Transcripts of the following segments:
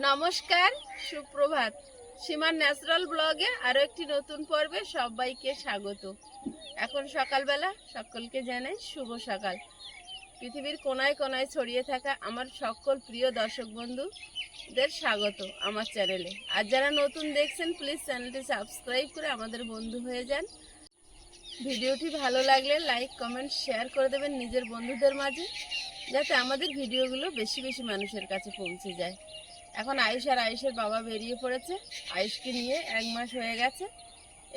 নমস্কার, সুপ্রভাত। সীমার ন্যাচারাল ব্লগে আরো একটি নতুন পর্বে সবাইকে স্বাগত। এখন সকালবেলা, সকলকে জানাই শুভ সকাল। পৃথিবীর কোনায় কোনায় ছড়িয়ে থাকা আমার সকল প্রিয় দর্শক বন্ধুদের স্বাগত আমার চ্যানেলে। আর যারা নতুন দেখছেন, প্লিজ চ্যানেলটি সাবস্ক্রাইব করে আমাদের বন্ধু হয়ে যান। ভিডিওটি ভালো লাগলে লাইক, কমেন্ট, শেয়ার করে দেবেন নিজের বন্ধুদের মাঝে, যাতে আমাদের ভিডিওগুলো বেশি বেশি মানুষের কাছে পৌঁছে যায়। এখন আয়ুষ আর আয়ুষের বাবা বেরিয়ে পড়েছে। আয়ুষকে নিয়ে 1 মাস হয়ে গেছে।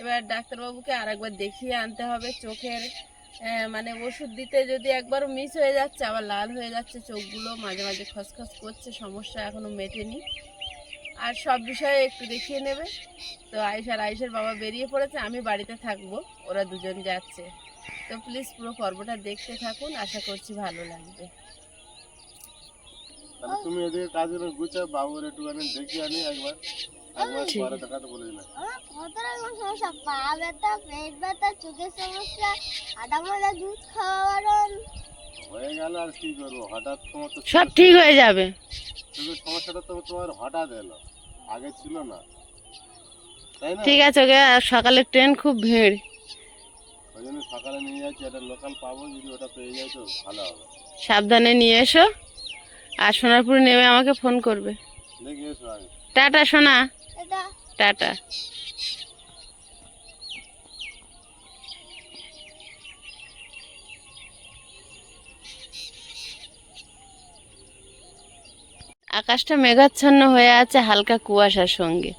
এবার ডাক্তারবাবুকে আর একবার দেখিয়ে আনতে হবে। চোখের মানে ওষুধ দিতে যদি একবারও মিস হয়ে যাচ্ছে, আবার লাল হয়ে যাচ্ছে চোখগুলো, মাঝে মাঝে খসখস করছে, সমস্যা এখনও মেটেনি। আর সব বিষয়ে একটু দেখিয়ে নেবে। তো আয়ুষ আর আয়ুষের বাবা বেরিয়ে পড়েছে, আমি বাড়িতে থাকবো, ওরা দুজন যাচ্ছে। তো প্লিজ পুরো পর্বটা দেখতে থাকুন, আশা করছি ভালো লাগবে। তুমি এদিকে কাজগুলো গুছাও, বাবুর একটুখানি দেখি আনি একবার পরে দেখাতে বলে দিলাম। কত রকম সমস্যা, পা ব্যথা, পেট ব্যথা, চোখের সমস্যা, আদা ময়দা দুধ খাওয়া বারণ। হয়ে গেল আর কি করবো, হঠাৎ তোমার তো সব ঠিক হয়ে যাবে। চোখের সমস্যাটা তো তোমার হঠাৎ এলো, আগে ছিল না, তাই না? ঠিক আছে, ওকে সকালে ট্রেন খুব ভিড়, ওই জন্য সকালে নিয়ে যাচ্ছি। একটা লোকাল পাবো, যদি ওটা পেয়ে যাই তো ভালো হবে। সাবধানে নিয়ে এসো। আর সোনারপুর নেমে আমাকে ফোন করবে। দেখি এসো আগে। টাটা সোনা, এটা টাটা। আকাশটা মেঘাচ্ছন্ন হয়ে আছে হালকা কুয়াশার সঙ্গে,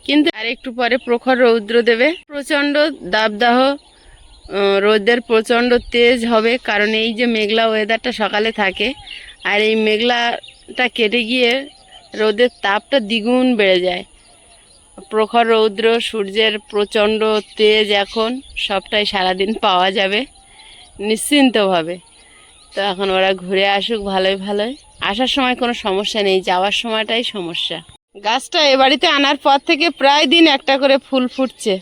কিন্তু আর একটু পরে প্রখর রৌদ্র দেবে। প্রচণ্ড দাবদাহ, রোদের প্রচণ্ড তেজ হবে, কারণ এই যে মেঘলা ওয়েদারটা সকালে থাকে, আর এই মেঘলাটা কেটে গিয়ে রোদের তাপটা দ্বিগুণ বেড়ে যায়। প্রখর রৌদ্র, সূর্যের প্রচণ্ড তেজ, এখন সবটাই সারাদিন পাওয়া যাবে নিশ্চিন্তভাবে। তো এখন ওরা ঘুরে আসুক ভালোই ভালোই। আসার সময় কোনো সমস্যা নেই, যাওয়ার সময়টাই সমস্যা। গাছটা এ বাড়িতে আনার পর থেকে প্রায় দিন একটা করে ফুল ফুটছে।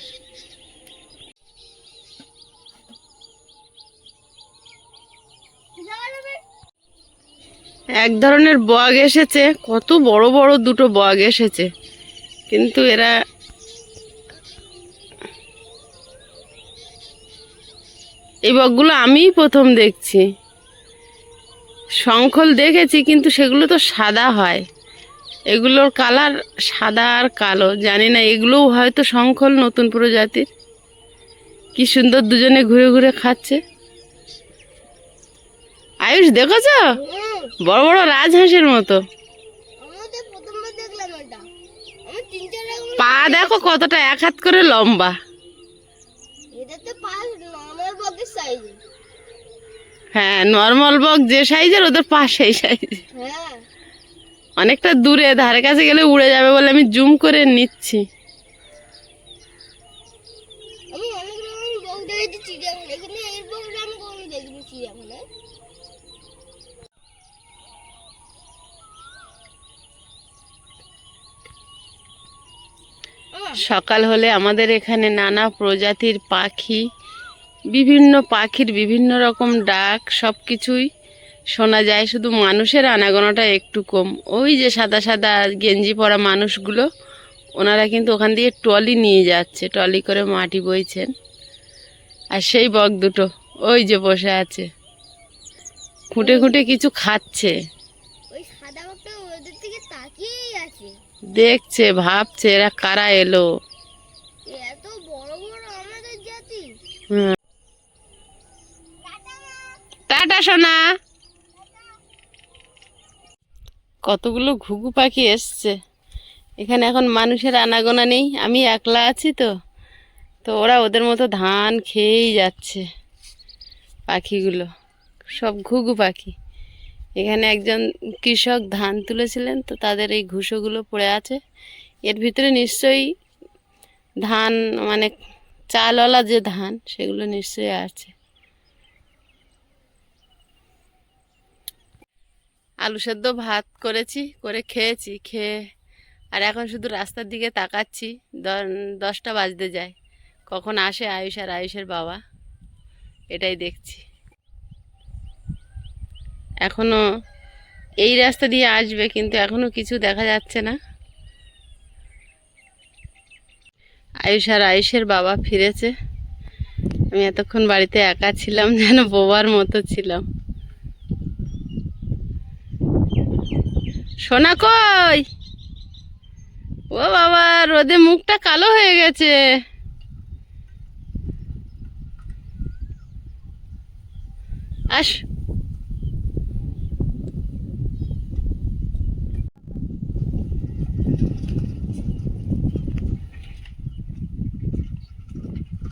এক ধরনের বগ এসেছে, কত বড় বড় দুটো বগ এসেছে, কিন্তু এরা এই বগগুলো আমিই প্রথম দেখছি। শঙ্খল দেখেছি, কিন্তু সেগুলো তো সাদা হয়, এগুলোর কালার সাদা আর কালো, জানি না এগুলোও হয়তো শঙ্খল, নতুন প্রজাতির। কি সুন্দর দুজনে ঘুরে ঘুরে খাচ্ছে। আয়ুষ দেখেছ, বড় বড় রাজহাঁসের মতো। আমাদের প্রথমবার দেখলাম এটা। আমি 3-4 রকম পা দেখো কতটা, 1 হাত করে লম্বা। এটা তো পা নরমাল বগের সাইজ। হ্যাঁ, নর্মাল বগ যে সাইজের, ওদের পা সেই সাইজ। হ্যাঁ, অনেকটা দূরে, ধারে কাছে গেলে উড়ে যাবে বলে আমি জুম করে নিচ্ছি। আমি অনেক রকম বগ দেখেছি চিড়িয়াখানায়, এখানে এই বগটা আমি কখনো দেখিনি চিড়িয়াখানায়। সকাল হলে আমাদের এখানে নানা প্রজাতির পাখি, বিভিন্ন পাখির বিভিন্ন রকম ডাক, সব কিছুই শোনা যায়। শুধু মানুষের আনাগোনাটা একটু কম। ওই যে সাদা সাদা গেঞ্জি পরা মানুষগুলো, ওনারা কিন্তু ওখান দিয়ে ট্রলি নিয়ে যাচ্ছে, ট্রলি করে মাটি বইছেন। আর সেই বক দুটো ওই যে বসে আছে, খুঁটে খুঁটে কিছু খাচ্ছে, ওই সাদা বগটা ওদের দিকে তাকিয়েই আছে। দেখছে, ভাবছে এরা কারা এলো। এত বড় বড় আমাদের জাতি। হুম, টাটা সোনা। কতগুলো ঘুঘু পাখি এসছে এখানে। এখন মানুষের আনাগোনা নেই, আমি একলা আছি তো, তো ওরা ওদের মতো ধান খেয়েই যাচ্ছে। পাখিগুলো সব ঘুঘু পাখি। এখানে একজন কৃষক ধান তুলেছিলেন, তো তাদের এই ঘুষোগুলো পড়ে আছে। এর ভিতরে নিশ্চয়ই ধান, মানে চালওয়ালা যে ধান, সেগুলো নিশ্চয়ই আছে। আলু সেদ্ধ ভাত করেছি, করে খেয়েছি, খেয়ে আর এখন শুধু রাস্তার দিকে তাকাচ্ছি। 10টা বাজতে যায়, কখন আসে আয়ুষ আর আয়ুষের বাবা, এটাই দেখছি। এখনো এই রাস্তা দিয়ে আসবে, কিন্তু এখনো কিছু দেখা যাচ্ছে না। আয়ুষ আর আয়ুষের বাবা ফিরেছে। আমি এতক্ষণ বাড়িতে একা ছিলাম, যেন বোবার মতো ছিলাম। সোনা কই? ও বাবা, রোদে মুখটা কালো হয়ে গেছে। আস।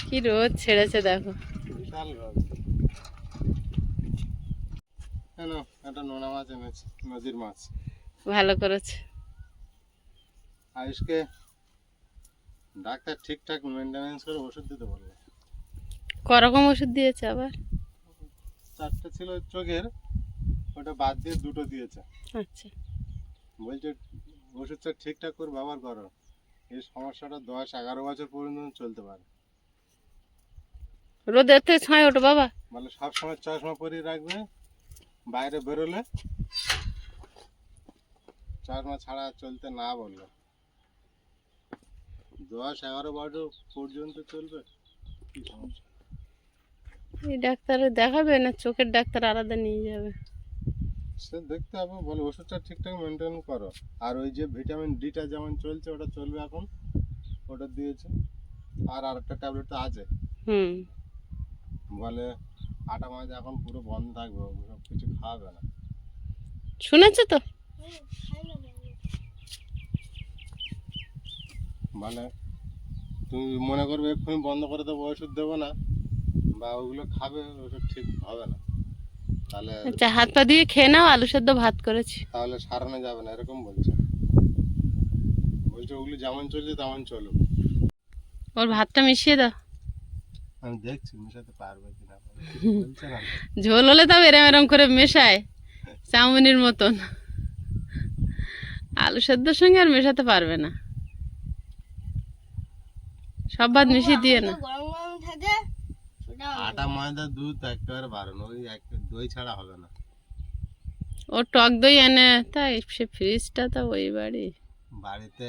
কি রোদ ছেড়েছে দেখো। বিশাল রোদ। কেন একটা নোনা মাছ এনেছি, নদীর মাছ। ভালো করেছে। আয়ুষকে ডাক্তার ঠিকঠাক মেনটেনেন্স করে ওষুধ দিতে বলবে। করকম ওষুধ দিয়েছে আবার? 4টে ছিল চোখের, ওটা বাদ দিয়ে 2টো দিয়েছে। আচ্ছা। বলছে ওষুধটা ঠিকঠাক করে ব্যবহার করো, এই সমস্যাটা 10-11 বছর পর্যন্ত চলতে পারে। রোদের থেকে ছায় ওঠো বাবা। বলে সবসময় চশমা পরিয়ে রাখবে, বাইরে বেরোলে চশমা ছাড়া চলতে না বললো। 10-11 বছর পর্যন্ত চলবে, কি সমস্যা? এই ডাক্তারে দেখাবে না চোখের ডাক্তার আলাদা নিয়ে যাবে? সে দেখতে হবে, বলে ওষুধটা ঠিকঠাক মেনটেন করো। আর ওই যে ভিটামিন ডিটা যেমন চলছে ওটা চলবে এখন, ওটা দিয়েছে। আর আরেকটা ট্যাবলেট তো আছে। হুম। বলে আটা ময়দা এখন পুরো বন্ধ থাকবে, ওসব কিছু খাওয়াবে না। শুনেছো তো? মানে তুমি মনে করবে এক্ষুনি বন্ধ করে দেবো, ওষুধ দেবো না বা ওগুলো খাবে, ওষুধ ঠিক হবে না। তাহলে আচ্ছা, হাত পা দিয়ে খেয়ে নাও, আলু সেদ্ধ ভাত করেছি। তাহলে সারানো যাবে না, এরকম বলছে। বলছে ওগুলো যেমন চলছে তেমন চলুক। ওর ভাতটা মিশিয়ে দাও। আমি দেখছি মেশাতে পারবে কিনা, বলছে না। ঝোল হলে তাও এরম এরম করে মেশায় চাউমিনের মতন, আলু সেদ্ধর সঙ্গে আর মেশাতে পারবে না। সব ভাত মিশিয়ে দিয়ে না। গরম গরম থাকে আটা ময়দা দুধ একেবারে বারণ, ওই দই ছাড়া হবে না। ও টক দই এনে, তাই সে ফ্রিজটা তো ওই বাড়ি। বাড়িতে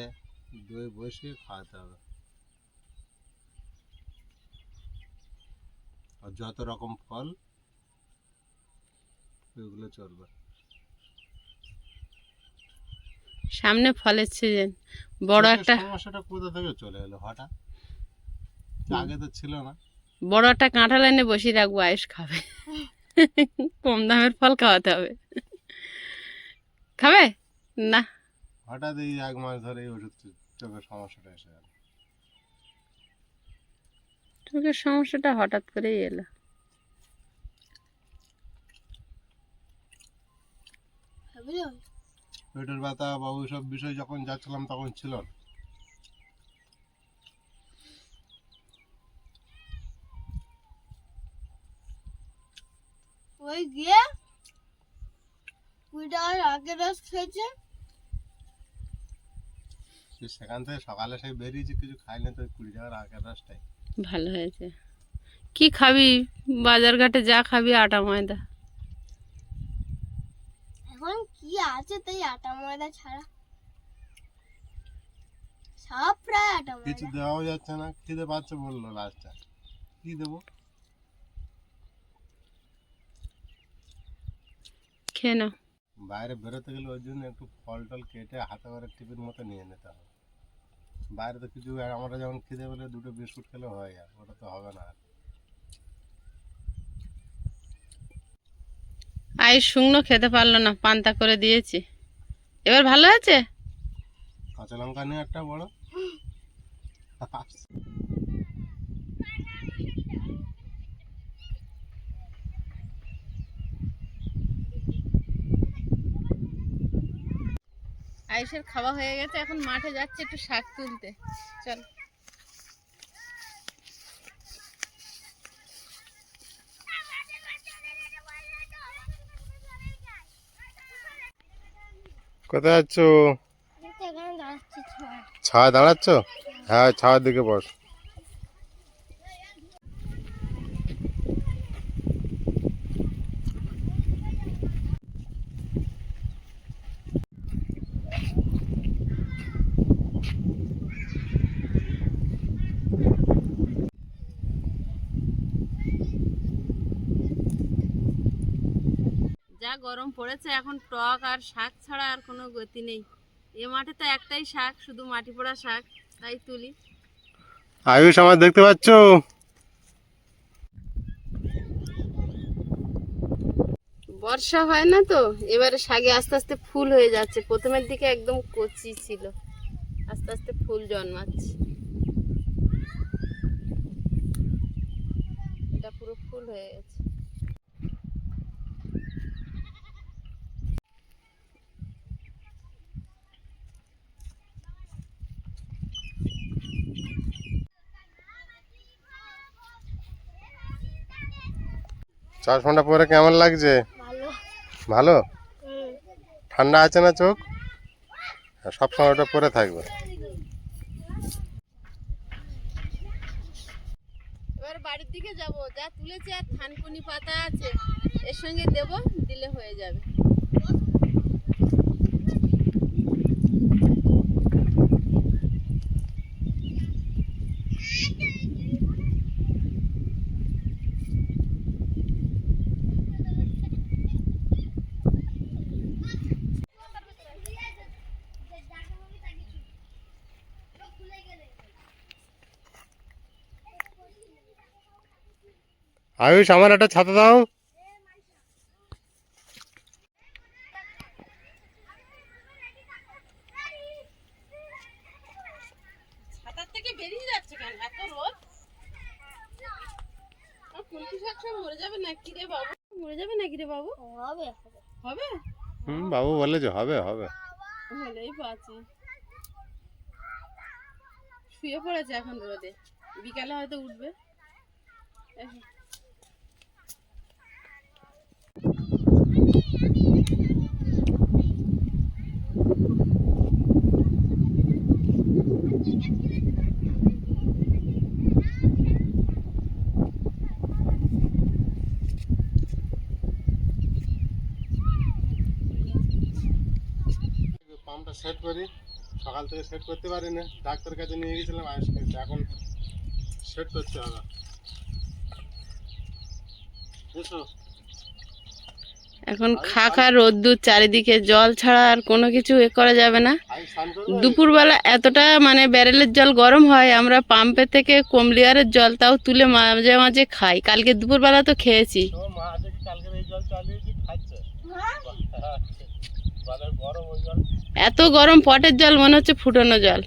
দই বসিয়ে খাওয়াতে হবে। আর যত রকম ফল ওইগুলো চলবে। সামনে ফলের সিজন, বড় একটা সমস্যাটা কোথা থেকে চলে এলো হঠাৎ? আগে তো ছিল না। বড় একটা কাঁঠাল এনে বসিয়ে রাখবো, আয়ুষ খাবে। কম দামের ফল খাওয়াতে হবে। খাবে না? হঠাৎ এই 1 মাস ধরে এই ওষুধ চোখের সমস্যাটা এসে গেল। চোখের সমস্যাটা হঠাৎ করেই এলো। পেটের ব্যথা বা ওইসব বিষয় যখন যাচ্ছিলাম তখন ছিল না। ওই গিয়ে 20 টাকার আগের রস খেয়েছে। সেখান থেকে সকালে সেই বেরিয়েছি, কিছু খাইনি তো, 20 টাকার আগের রাস্তায়। ভালো হয়েছে। কি খাবি? বাজার ঘাটে যা খাবি আটা ময়দা। এখন কি আছে তাই আটা ময়দা ছাড়া? সব প্রায় আটা কিছু ময়দা। দেওয়াও যাচ্ছে না, খিদে পাচ্ছে বললো লাস্টে, কি দেবো? খেয়ে নাও। বাইরে বেরোতে গেলে ওই জন্য একটু ফল টল কেটে হাতে করে টিফিন মতো নিয়ে নিতে হবে। বাইরে তো কিছু, আমরা যেমন খিদে পেলে 2টো বিস্কুট খেলে হয়ে যায়, ওটা তো হবে না। আয়ুষ শুকনো খেতে পারলো না, পান্তা করে দিয়েছি। এবার ভালো আছে? কাঁচা লঙ্কা নিয়ে একটা বড়। আয়ুষের খাওয়া হয়ে গেছে, এখন মাঠে যাচ্ছে একটু শাক তুলতে। চল। কোথায় যাচ্ছ? এখানে দাঁড়াচ্ছি ছায়া দাঁড়াচ্ছ? হ্যাঁ, ছায়ার দিকে বস। যা গরম পড়েছে এখন টক আর শাক ছাড়া আর কোনো গতি নেই। এ মাঠে তো একটাই শাক, শুধু মাটি পোড়া শাক, তাই তুলি। আয়ুষ আমার দেখতে পাচ্ছ? বর্ষা হয় না তো, এবারে শাকে আস্তে আস্তে ফুল হয়ে যাচ্ছে। প্রথমের দিকে একদম কচি ছিল, আস্তে আস্তে ফুল জন্মাচ্ছে। এটা পুরো ফুল হয়ে গেছে। চশমাটা পরে কেমন লাগছে? ভালো। ভালো? ঠান্ডা আছে না চোখ? সব সময় ওটা পরে থাকবে। এবার বাড়ির দিকে যাব, যা তুলেছে আর থানকুনি পাতা আছে এর সঙ্গে দেব, দিলে হয়ে যাবে। আয়ুষ আমার একটা ছাতা দাও। ছাতার থেকে বেরিয়ে যাচ্ছে কেন এত রোদ? আর কুলকি শাক সব মরে যাবে নাকি রে বাবু? মরে যাবে নাকি রে বাবু? হবে হবে? বাবু বলে যে হবে হবে। হলেই পাচ্ছি। শুয়ে পড়েছে এখন রোদে, বিকালে হয়তো উঠবে। এসো। পাম্পটা সেট করি, সকাল থেকে সেট করতে পারি না, ডাক্তার কাছে নিয়ে গেছিলাম আয়ুষকে, এখন সেট করতে হবে। এসো। এখন খাখা রোদ্দুর, চারিদিকে জল ছাড়া আর কোনো কিছু করা যাবে না। আয়ুষ স্নান করবে? দুপুরবেলা এতটা মানে ব্যারেলের জল গরম হয়, আমরা পাম্পের থেকে কমলিয়ারের জল তাও তুলে মাঝে মাঝে খাই। কালকে দুপুরবেলা তো খেয়েছি। তো মা দেখি কালকের এই জল চালিয়েছি, খাচ্ছে। মানে গরম ওই জল। এত গরম পটের জল মনে হচ্ছে ফুটানো জল।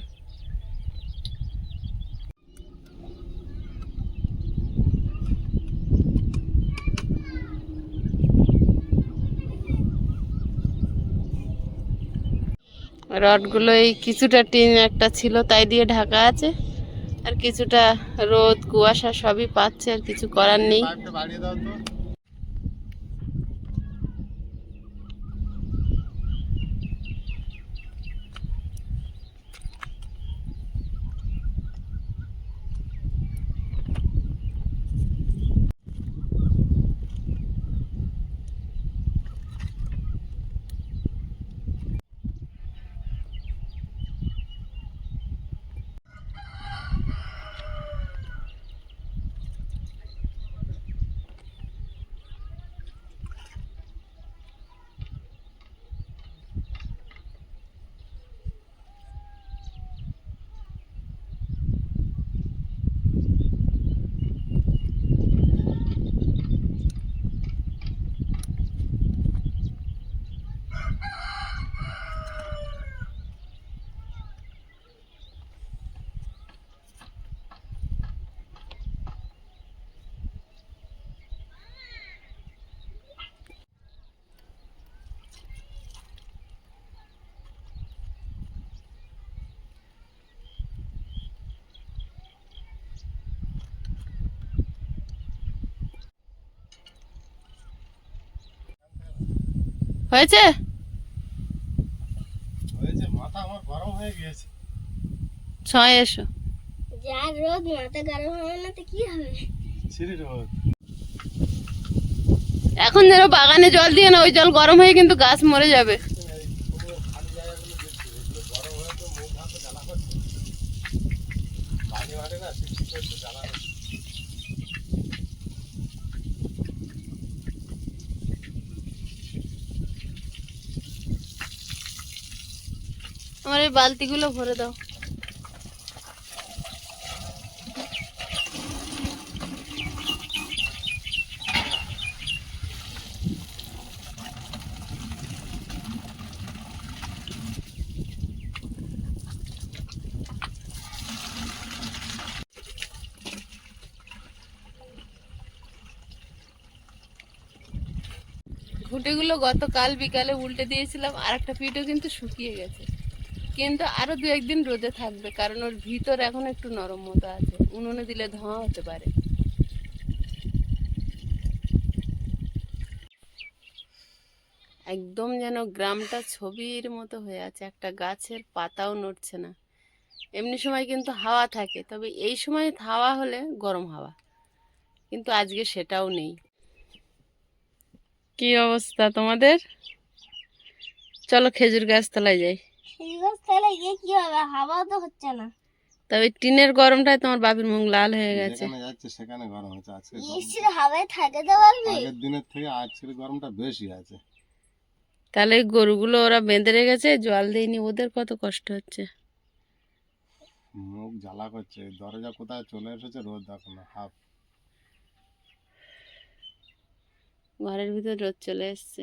রডগুলো এই কিছুটা টিন একটা ছিল তাই দিয়ে ঢাকা আছে, আর কিছুটা রোদ কুয়াশা সবই পাচ্ছে, আর কিছু করার নেই। পাইপটা বাড়িয়ে দাও তো। হয়েছে? হয়েছে, মাথা আমার গরম হয়ে গিয়েছে। ছয় এসো। যা রোদ, মাথা গরম হবে না তো কি হবে? ছিরি রোদ। এখন যেন বাগানে জল দিয়ে না, ওই জল গরম হয়ে কিন্তু গাছ মরে যাবে। আমার এই বালতিগুলো ভরে দাও। ঘুঁটেগুলো গতকাল বিকালে উল্টে দিয়েছিলাম, আর একটা পিঠও কিন্তু শুকিয়ে গেছে, কিন্তু আরো 2-1 দিন রোদে থাকবে, কারণ ওর ভিতর এখন একটু নরম মতো আছে, উনুনে দিলে ধোঁয়া হতে পারে। একদম যেন গ্রামটা ছবির মতো হয়ে আছে, একটা গাছের পাতাও নড়ছে না। এমনি সময় কিন্তু হাওয়া থাকে, তবে এই সময় হাওয়া হলে গরম হাওয়া, কিন্তু আজকে সেটাও নেই। কি অবস্থা তোমাদের? চলো খেজুর গাছ তলায় যাই। সেই গাছ তাহলে গিয়ে কি হবে, হাওয়া তো হচ্ছে না। তবে টিনের গরমটায় তোমার বাপির মুখ লাল হয়ে গেছে। যেখানে যাচ্ছে সেখানে গরম হচ্ছে। আজকে এসির হাওয়ায় থাকতে পারবি? আগের দিনের থেকে আজকের গরমটা বেশি আছে। তাহলে এই গরুগুলো ওরা বেঁধে রেখেছে, জল দেয়নি, ওদের কত কষ্ট হচ্ছে। মুখ জ্বালা করছে, দরজা কোথায় চলে এসেছে, রোদ দেখো না হাফ। ঘরের ভিতর রোদ চলে এসছে,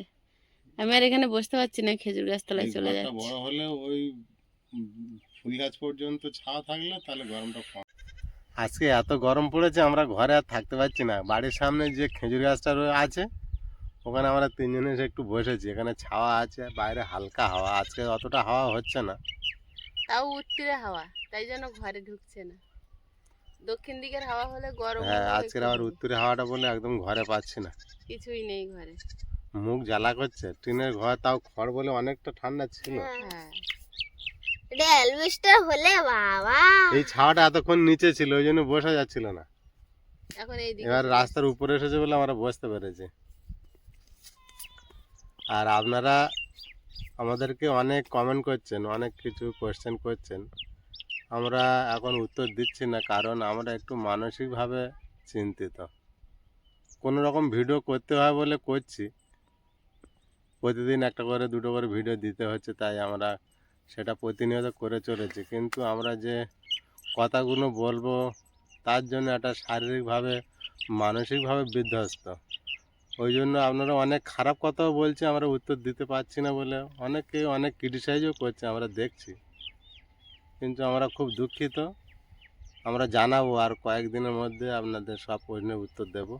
আমি আর এখানে বসতে পারছি না, খেজুর গাছ তলায় এই চলে ঘরটা যাচ্ছে। বড় হলে ওই ফুল গাছ পর্যন্ত ছাওয়া থাকলে তাহলে গরমটা কম। আজকে এত গরম পড়েছে, আমরা ঘরে আর থাকতে পারছি না। বাড়ির সামনে যে খেজুর গাছটা আছে ওখানে আমরা 3 জনে এসে একটু বসেছি। এখানে ছাওয়া আছে, বাইরে হালকা হাওয়া। আজকে অতটা হাওয়া হচ্ছে না, তাও উত্তরে হাওয়া, তাই জন্য ঘরে ঢুকছে না। দক্ষিণ দিকের হাওয়া হলে গরম হ্যাঁ হলেও আজকের একটু আবার হবে। উত্তরে হাওয়াটা বলে একদম ঘরে পাচ্ছি না, কিছুই নেই ঘরে। মুখ জ্বালা করছে। টিনের ঘর, তাও খড় বলে অনেকটা ঠান্ডা ছিল। হ্যাঁ, এটা অ্যালবেস্টার হলে বাবা। এই ছাওয়াটা এতক্ষণ নিচে ছিল, ওই জন্য বসা যাচ্ছিল না। এখন এইদিকে এবার চলে রাস্তার উপরে এসেছে বলে আমরা বসতে পেরেছি। আর আপনারা আমাদেরকে অনেক কমেন্ট করছেন, অনেক কিছু কোয়েশ্চেন করছেন। আমরা এখন উত্তর দিচ্ছি না, কারণ আমরা একটু মানসিকভাবে চিন্তিত। কোনো রকম ভিডিও করতে হয় বলে করছি, প্রতিদিন একটা করে 2টো করে ভিডিও দিতে হচ্ছে, তাই আমরা সেটা প্রতিনিয়ত করে চলেছি। কিন্তু আমরা যে কথাগুলো বলবো তার জন্য একটা শারীরিকভাবে মানসিকভাবে বিধ্বস্ত। ওই জন্য আপনারা অনেক খারাপ কথাও বলছে, আমরা উত্তর দিতে পারছি না বলে অনেকে অনেক ক্রিটিসাইজও করছে, আমরা দেখছি। কিন্তু আমরা খুব দুঃখিত। আমরা জানাবো আর কয়েকদিনের মধ্যে আপনাদের সব প্রশ্নের উত্তর দেব।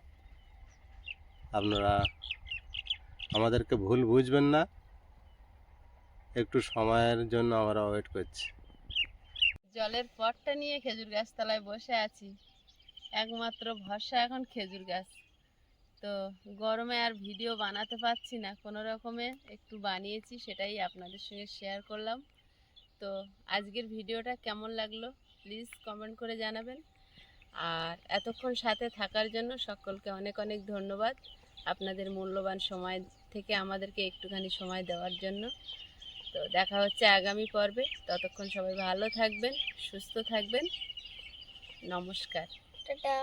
আপনারা আমাদেরকে ভুল বুঝবেন না, একটু সময়ের জন্য আমরা ওয়েট করছি। জলের পটটা নিয়ে খেজুর গাছ তলায় বসে আছি, একমাত্র ভরসা এখন খেজুর গাছ। তো গরমে আর ভিডিও বানাতে পারছি না, কোনো রকমে একটু বানিয়েছি, সেটাই আপনাদের সঙ্গে শেয়ার করলাম। তো আজকের ভিডিওটা কেমন লাগলো প্লিজ কমেন্ট করে জানাবেন। আর এতক্ষণ সাথে থাকার জন্য সকলকে অনেক অনেক ধন্যবাদ, আপনাদের মূল্যবান সময় থেকে আমাদেরকে একটুখানি সময় দেওয়ার জন্য। তো দেখা হচ্ছে আগামী পর্বে, ততক্ষণ সবাই ভালো থাকবেন, সুস্থ থাকবেন। নমস্কার। টাটা।